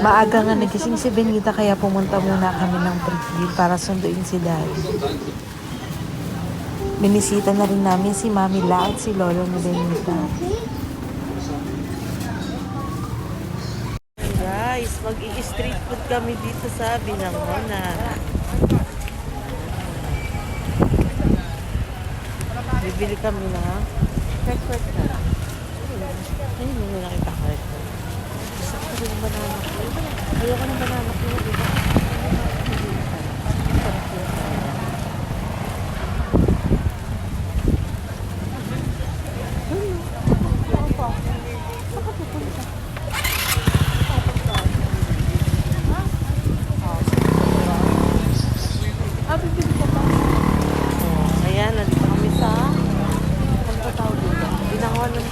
Maaga nga nagising si Benita kaya pumunta muna kami ng Bridgeville para sunduin si Daddy. Binisita na rin namin si Mami La at si Lolo ni Benita. Guys, mag-i-street food kami dito sa Binangonan. Bibili kami na crack na. Ayun, may nakita ko ito. Gusto ko rin ng banana ko. Ayoko ng banana ko. Diba? Sarap yun.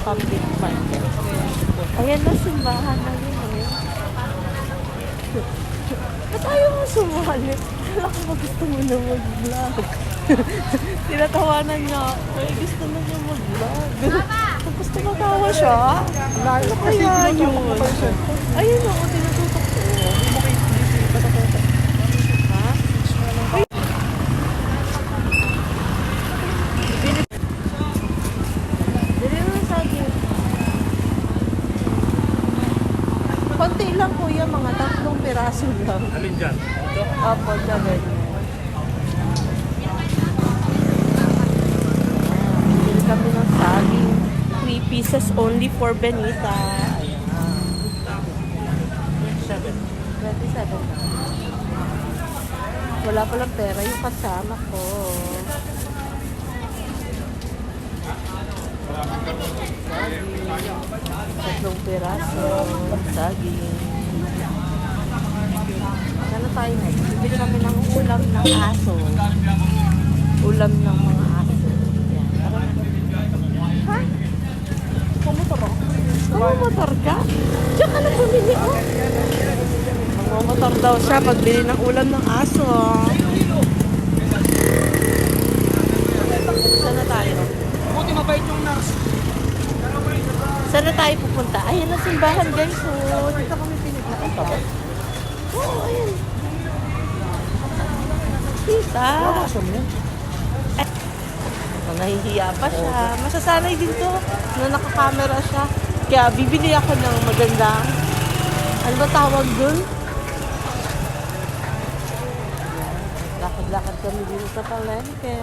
Public market. Ayan na, simbahan na yun. Ba't ayaw mo sumali? Wala ka ba gusto mo na mag-vlog? Tinatawanan niya. Ay, gusto na niya mag-vlog. Kung gusto matawa siya, lalo kaya yun. Ayun ako, tinututok ko. Ha? Konti lang kuya, mga 3 piraso lang. Alin dyan? Ito? Opo, dyan. Bili kami ng saging. 3 pieces only for Benita. Ayan. 27. Wala palang pera yung kasama ko. Tatlong piraso, saging. Sana tayo na. Bibili kami ng ulam ng aso. Ulam ng mga aso. Yan. Ha? Pumotor ako. Pumotor ka? Diyan ka na bumili ko. Pumotor daw siya pagbili ng ulam ng aso. Sana tayo? Buti mabait yung nurse. Saan na tayo pupunta? Ayan na simbahan guys. Oh, dito kami pinaglaan. Oo, ayan. Kita. Nahihiya pa siya. Masasanay din to na nakakamera siya. Kaya bibili ako ng magandang, ano ba tawag dun? Lakad-lakad kami dito sa palengke.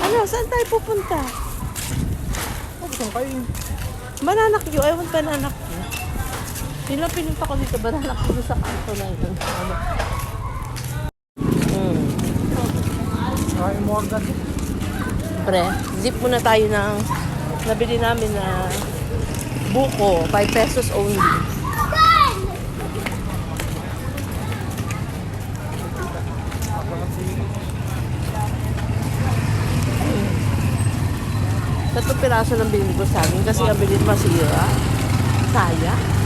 Ano, saan tayo pupunta? Saan kayo? Banana Q. I want banana Q. Yun lang pinunta ko dito. Banana Q sa kanto na yun. Ay, mo agad. Pre, zip muna tayo ng nabili namin na buko. 5 pesos only. Tatlong piraso lang binili ko sa amin kasi ang bilhin masira. Saya.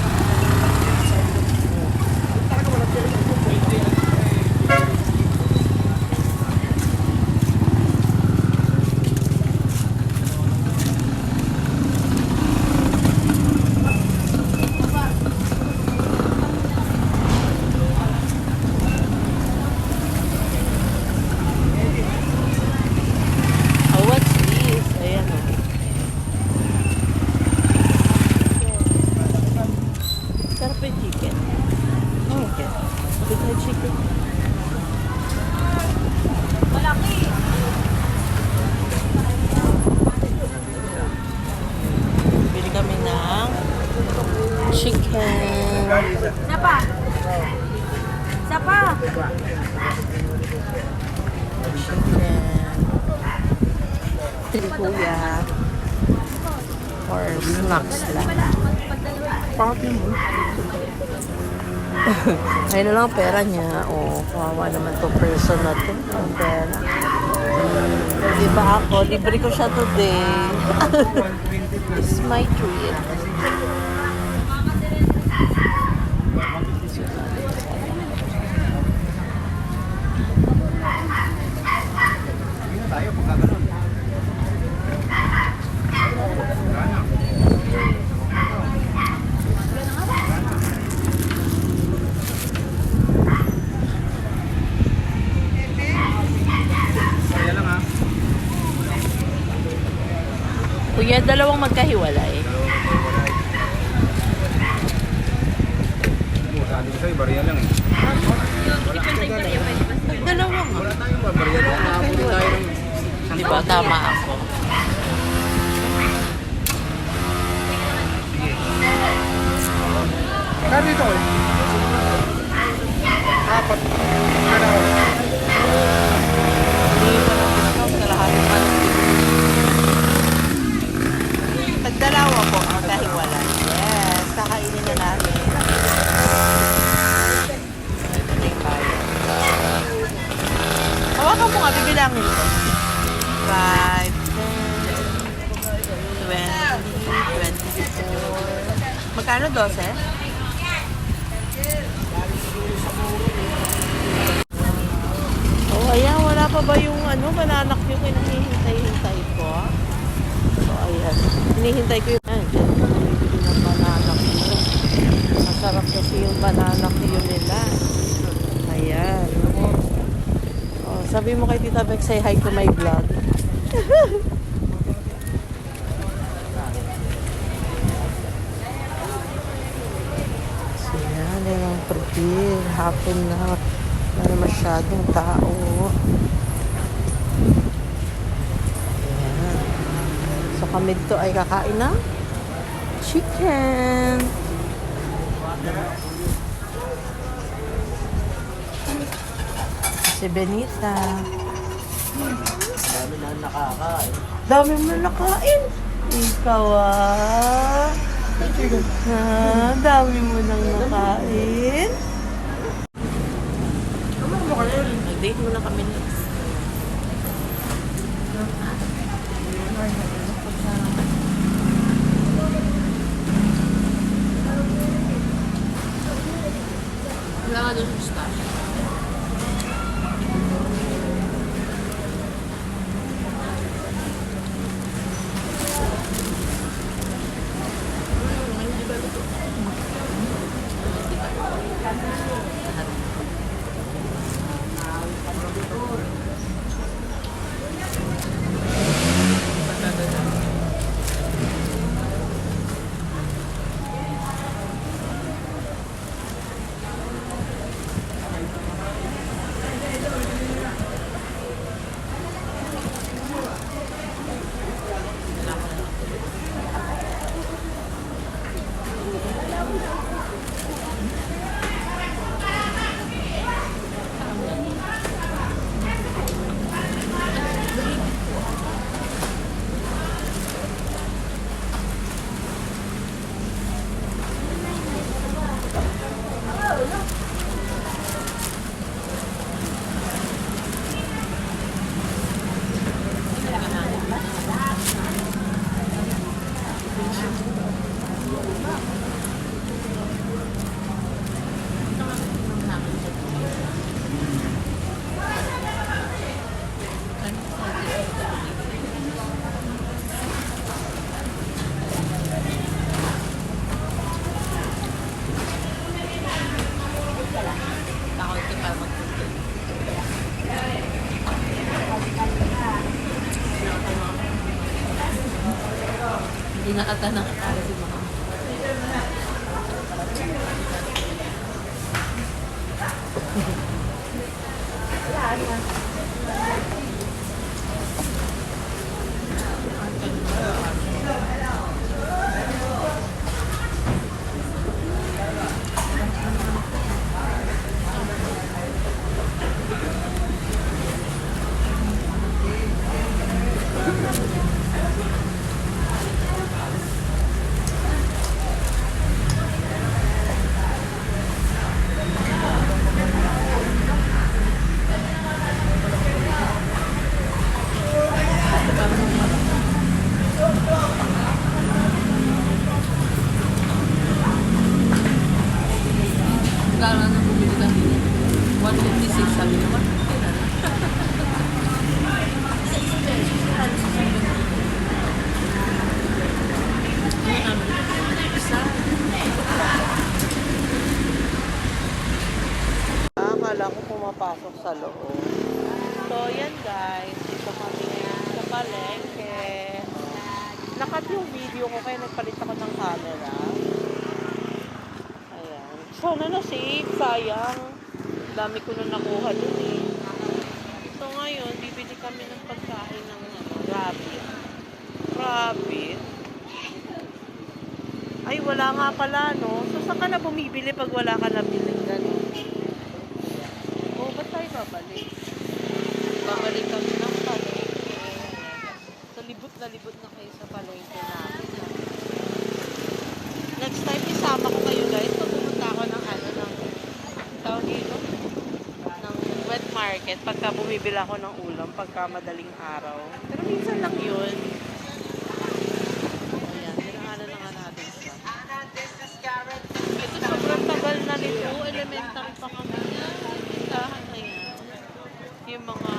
Sapa. Sapa. Kuya. Or snacks lang. Pangati mo. Ayun na lang ang pera niya. O, kawawa naman tong person na to. Ang pera. Diba ako? Libre ko siya today. It's my treat. Tayo, pagkaganon. Kuya, dalawang magkahiwalay. Sabi ko sa'yo, bariya lang eh. Dalawang. Wala tayong bariya lang. Nakapunin tayo ng... Diba? Tama ako. Kaya dito eh. Apat. Hindi pa lang discount. Kalahati pa lang. Tagdalawa po ang magkahiwalay. Yes. Kakainin na namin. Ito na yung bayan. Hawakan mo nga. Bibilangin ko. 5, 10, 20, 24. Magkano? 12? Oh, ayan. Wala pa ba yung bananak yung hinihintay-hintay ko? So, ayan. Hinihintay ko yung... Ayan, dyan ko bumibili ng bananak yun. Masarap kasi yung bananak yun nila. Ayan. Oh, sabi mo kay Tita Bex, say hi to my vlog. So, yan. Yung perbil. Hapon na. Wala na masyadong tao. Ayan. So, kami dito ay kakain ng chicken. Si Benita. Dami na nakakain. Dami mo na nakain. Ikaw ah. Ha, dami mo nang nakain. Nag-date muna kami next. Wala nga doon sa stash. Hindi na ata nakakala si Mama. Kala na bumili kami. 156 sabi naman. Akala ko pumapasok sa loob. So, yan guys. Dito kami sa palengke. Nakat yung video ko kaya nagpalit ako ng camera. Ayan. Sana na save. Sayang. Dami ko na nakuha dun eh. So ngayon, bibili kami ng pagkain ng rabbit. Rabbit? Ay, wala nga pala, no? So, saan ka na bumibili pag wala ka na bilhin? Gano'n. Oh, ba't tayo babalik? Babalik kami ng palengke. So, libot na kayo sa palengke namin. Next time, isama ko kayo guys. Pag pumunta ako ng tawag dito, ng wet market, pagka bumibili ako ng ulam, pagka madaling araw. Pero minsan lang yun. Ayan, dinaanan na nga natin siya. Ito sobrang tagal na nito. Elementary pa kami. Tindahan na yan. Yung mga,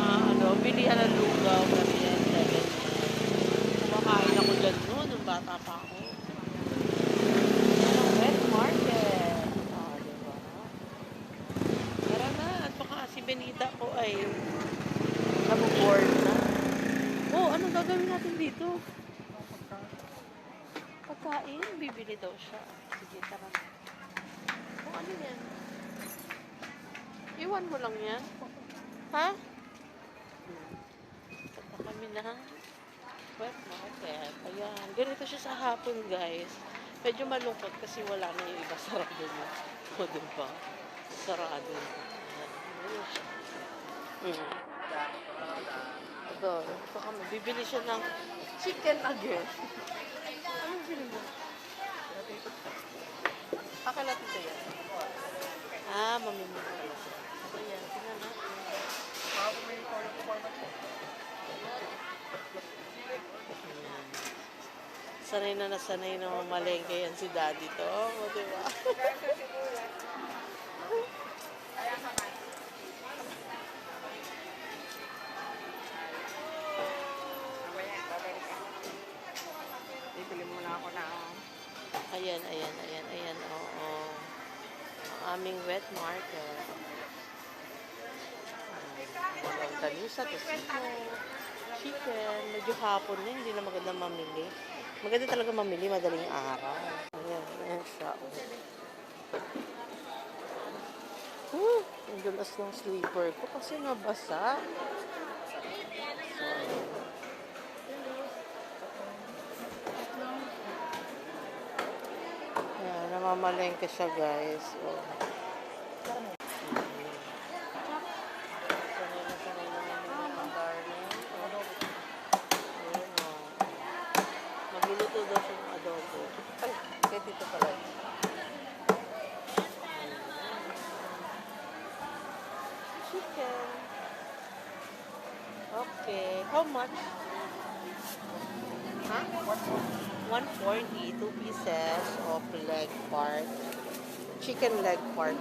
bilihan ng lugaw, merienda, ganyan. Kumakain ako dyan noon, nung bata pa ako. Wet market. Diba? Tara na. At baka si Benita ko ay nabuboard na. Anong gagawin natin dito? Pagkain? Bibili daw siya. Sige, tara na. Ano yan? Iwan mo lang yan? Ha? Punta kami na wet market. Ayan. Ganito siya sa hapon, guys. Medyo malungkot kasi wala na yung iba. Sarado na. O, diba? Sarado na. Ayan siya. Ito kami. Bibili siya ng chicken again. Anong bibili mo? Pakalati ko yan. Mamimili. So, yan. Tingnan natin. Sanay na mamalengke yan si daddy to. O, diba? Bibili muna ako na. Ayan. Oo. Ang aming wet market. Walang talusa, tosino, chicken. Medyo hapon na, hindi na maganda mamili. Maganda talaga mamili, madaling araw. Ayan siya. Ang dulas ng sleeper ko kasi nabasa. Ayan, namamalengke siya guys. Sanay na mga darling. Magluluto daw siya ng adobo. Ay, kaya dito pala. Chicken. Okay. How much? Huh? 140. 2 pieces of leg part. Chicken leg part.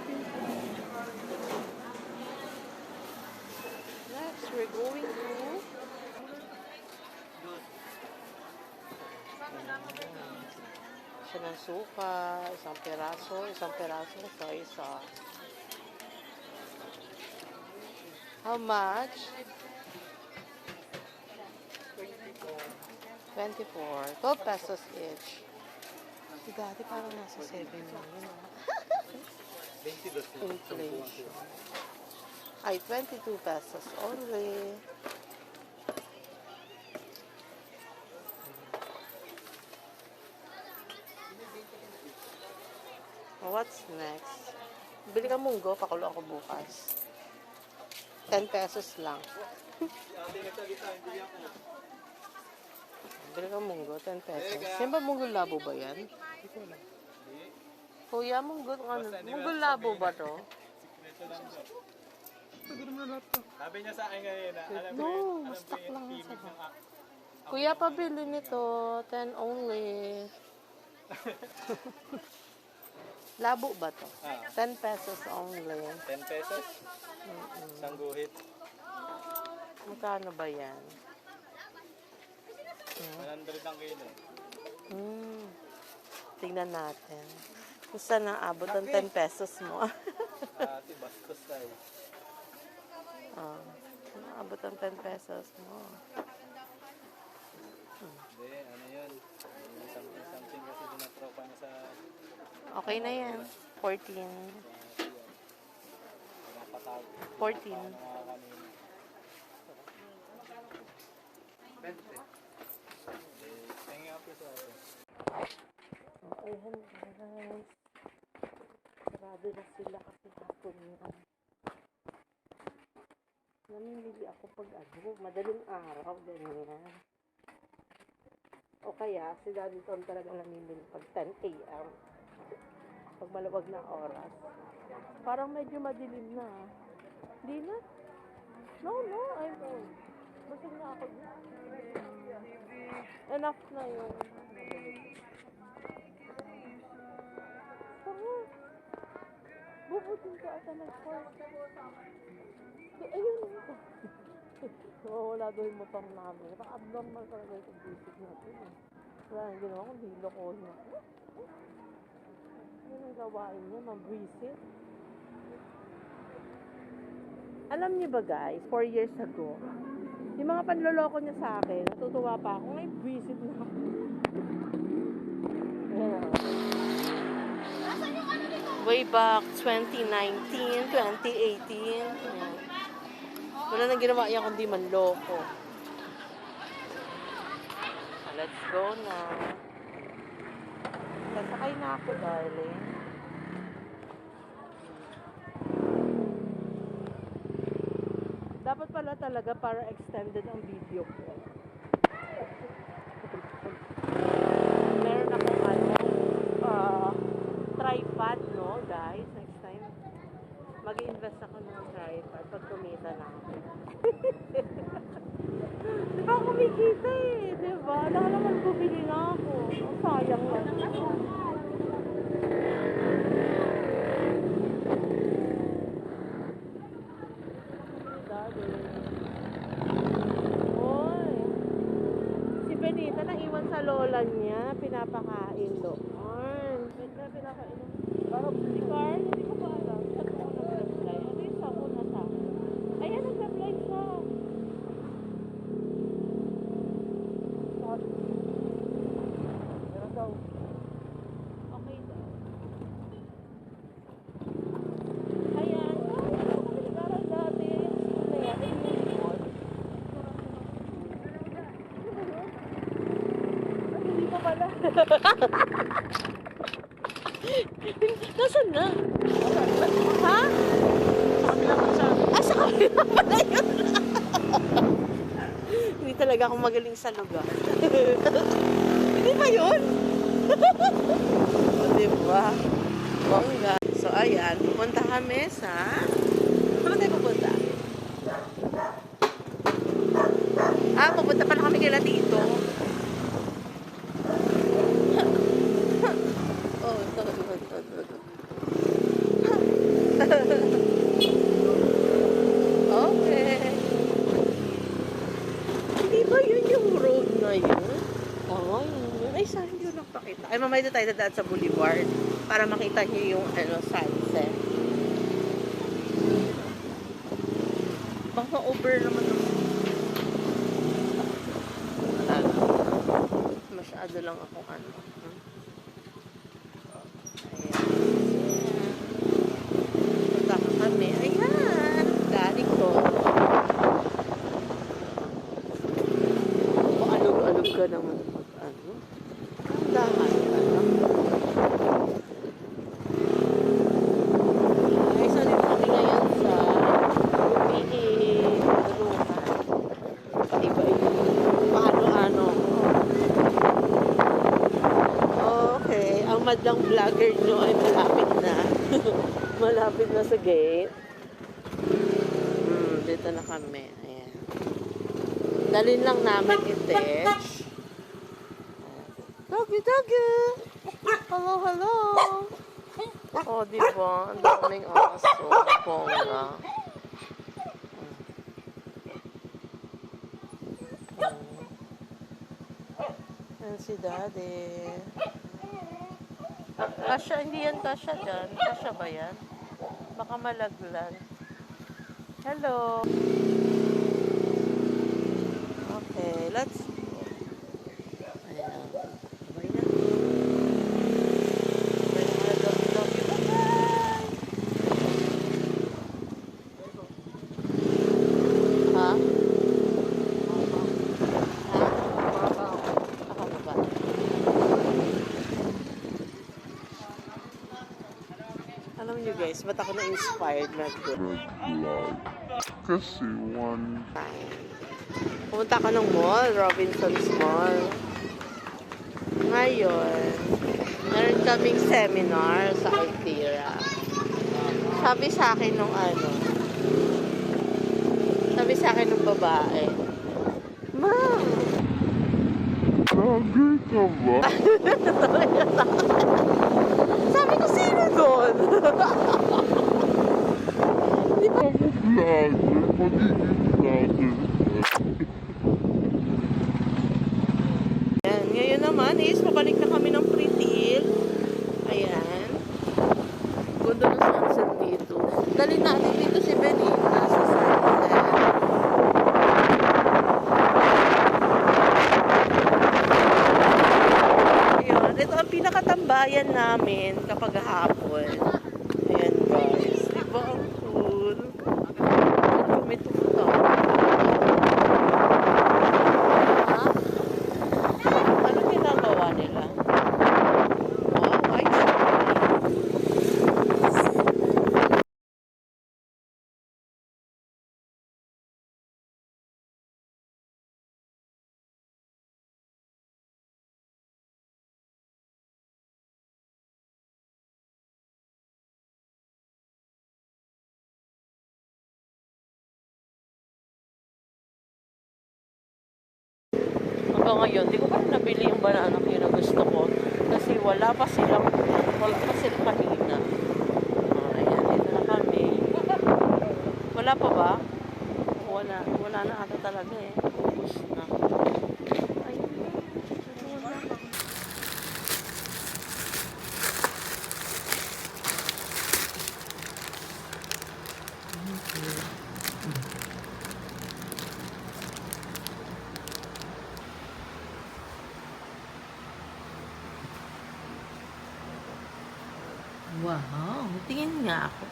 Next, we're going to siya ng suka, isang peraso soy sauce. How much? 24. 12 pesos each. Si dati parang nasa 7 lang yun. 22. Inflation. Ay, 22 pesos only. What's next? Bili ka munggo, pakulo ako bukas. 10 pesos lang. Bili ka munggo, 10 pesos. Yan ba munggo labo ba yan? Kuya, munggo labo ba to? Sabi niya sa akin ngayon na alam mo No, stock lang sa ba. Kuya, pabili nito. 10 only. Labo ba to? 10 pesos only. 10 pesos? Isang guhit. Magkano ba yan? 100 ang kilo. Tingnan natin. Kung saan naabot ang 10 pesos mo. Ate, bastos tayo. Naabot ang 10 pesos mo. Hindi, ano yun? pa niya sa Okay na yan. 14. napatag. 14. Kanina. Tingin ako sa akin. Ayan guys. Sarado na sila kasi hapon na. Namimili ako pag madaling araw, ganyan. O kaya, si Daddy Tom talaga namimili pag 10 a.m. Pag malawag na oras. Parang medyo madilim na. Hindi na? No, I don't. Busog na ako. Enough na yung Tama. Bubutin ka ata nag-force. Ayun. Wala doon mo pang namin. Abnormal talaga yung basic natin. Wala nang ginawa kung di lokohin ako. Ano ang gawain niya? Mag-visit. Alam niyo ba guys, 4 years ago, yung mga panloloko niya sa akin, natutuwa pa ako, may visit na ako. Way back 2019, 2018. Ayan. Wala nang ginawa yan kundi manloko. Let's go na. Sasakay na ako, darling. Dapat pala talaga para extended ang video ko. Meron akong tripod, no, guys. Next time, mag-i-invest ako ng tripod pag kumita na ako. Diba kumikita eh, diba? Wala naman bumili na ako. Ang sayang lang. Oy. Si Benita naiwan sa lola niya, pinapakain doon. Pinapakain. Si Carl, hindi ko pa alam. Saan ko nag-reply? Ano yung sako na sa akin? Ayan, nag-reply siya. Meron daw. Okay daw. Ayan. Ano kami nag-aral dati? Ayan, uniform. Hindi pa pala. Nasaan na? Ha? Sa kabila pa siya. Ah, sa kabila pala yun. Hindi talaga ako magaling sa lugar. Hindi ba yun? O, diba? Bongga. So, ayan. Pupunta kami sa... Saan tayo pupunta? Pupunta pala kami kila Tito. Oh, ito. Okay. Hindi ba yun yung road na yun? Oo, yun. Ay, saan yun nakapakita? Ay, mamaya tayo dadaan sa boulevard para makita nyo yung sunset. Baka over naman ako. Masyado lang ako Ayan. Punta kami. Ayan. Galing ko. Alog-alog ka naman. Dahan ka lang. Ay, so dito kami ngayon sa Tulungan. Iba-iba. Paano-ano. Okay. Ang madlang vlogger nyo ay malapit na. Malapit na sa gate. Dito na kami. Ayan. Dalhin lang namin i-tech. Doggy! Hello! Oh, diba? Ang daming aso. Bongga. Ayan si Daddy. Kasya, hindi yan kasya dyan. Kasya ba yan? Baka malaglag. Hello! Okay, let's go. Ayan. Sabay na. guys, ba't ako na-inspired mag-vlog? Kasi one Pumunta ako ng mall, Robinson's Mall. Ngayon, meron kaming seminar sa Altira. Sabi sa akin nung babae, Ma'am! Lagi ka ba? Sabi ko, sino doon? Di ba? Ako vlogger, magiging vlogger. Ayan, ngayon naman is pabalik na kami ng Pritil. Ayan. Gundo ng sunset dito. Dali natin dito si Benita sa sunset. Ayan, ito ang pinakatambayan namin kapag hapon. Ayan guys. Diba ang cool? Kami tumutang. Ano ginagawa nila? Oh, ice cream. Hanggang ngayon, di ko pa rin nabili yung banana cue na gusto ko. Kasi wala pa sila kanina. Ayan, dito na kami. Wala pa ba? Wala na ata talaga eh. Ubus na. Ayun. Wow, tingin nga ako.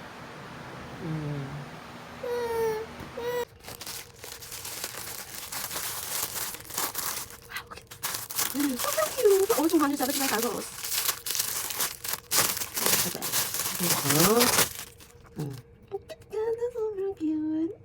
Sobrang cute. Almost 175 pesos. Wow. Sobrang cute.